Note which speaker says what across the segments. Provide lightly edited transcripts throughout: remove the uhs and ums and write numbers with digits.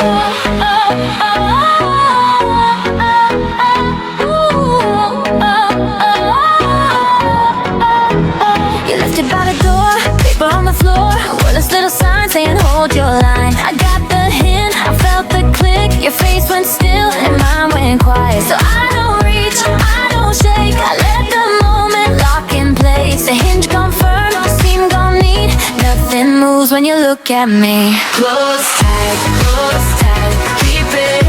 Speaker 1: You left it by the door, paper on the floor, wordless little sign saying hold your line. I got the hint, I felt the click. Your face went still and mine went quiet. So I don't reach, I don't shake, I let the moment lock in place. The hinge gone firm, the seam gone neat. Nothing moves when you look at me. Close tight, keep it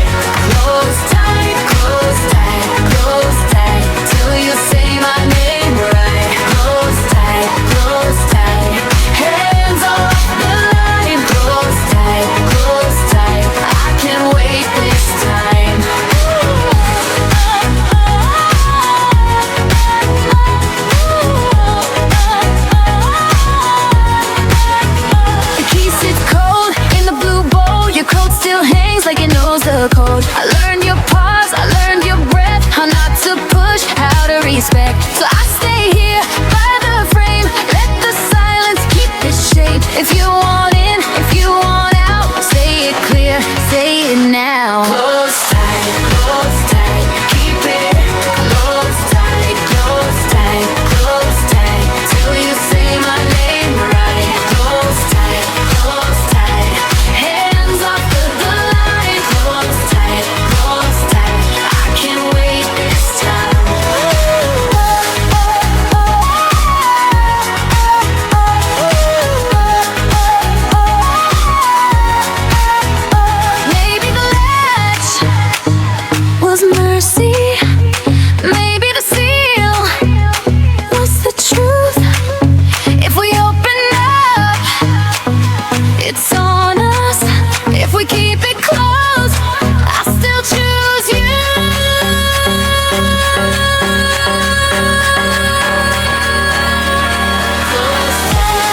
Speaker 1: close tight, close tight, close tight, till you say my name right. Close tight, hands off the line. Close tight, I can't wait this time. The key sits cold in the blue bowl. Your coat still hangs like it knows the code. I learned your pause, I learned your breath, how not to push, how to respect. So I stay here by the frame, let the silence keep its shape. If you want in, if you want out, say it clear, say it now. Close tight, keep it close tight, till you say my name right. Close tight, hands off the line. Close tight, I can't wait this time. Maybe the latch was mercy, maybe the seal was the truth. If we open up, it's on us. If we keep it close, I still choose you. Close tight,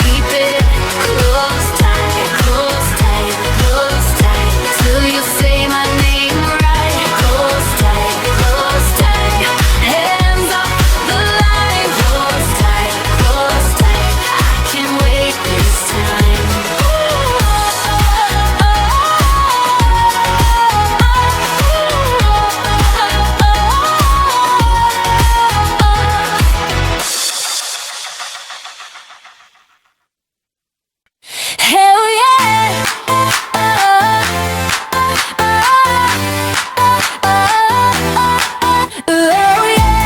Speaker 1: keep it close tight, till you say my name right. Close tight, hands off the line. Close tight, I can't wait this time. Hell yeah! Oh yeah!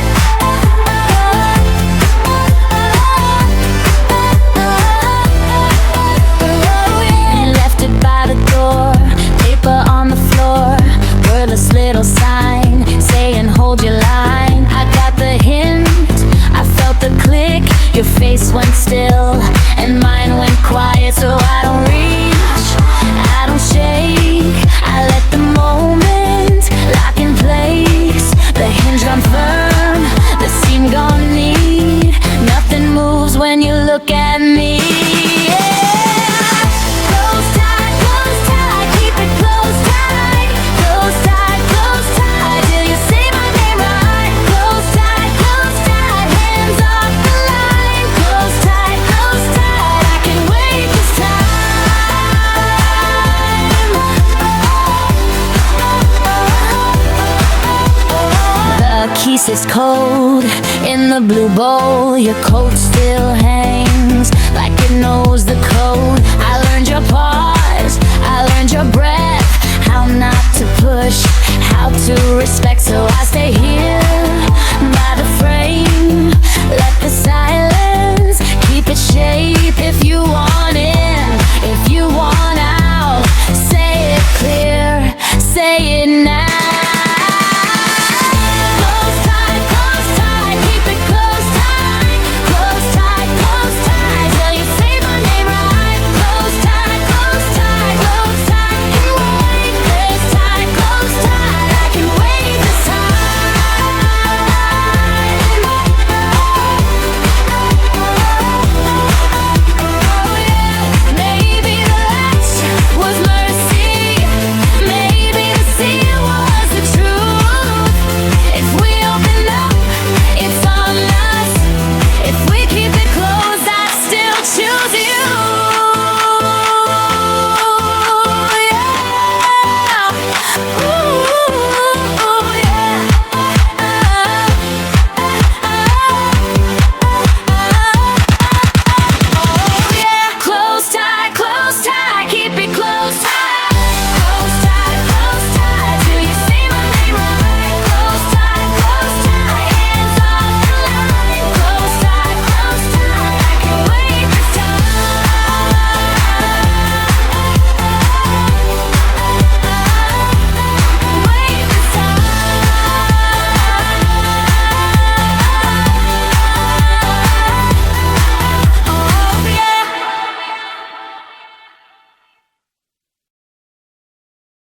Speaker 1: Left it by the door, paper on the floor, wordless little sign saying hold your line. I got the hint, I felt the click. Your face went still and mine went quiet. So I don't reach, I don't shake, I let the moment lock in place. The hinge gone firm, the seam gone neat. Nothing moves when you look at me. Close tight, keep it close tight, till you say my name right. Close tight, hands off the line. Close tight, I can't wait this time. The key sits cold in the blue bowl. Your coat still hangs like it knows the code.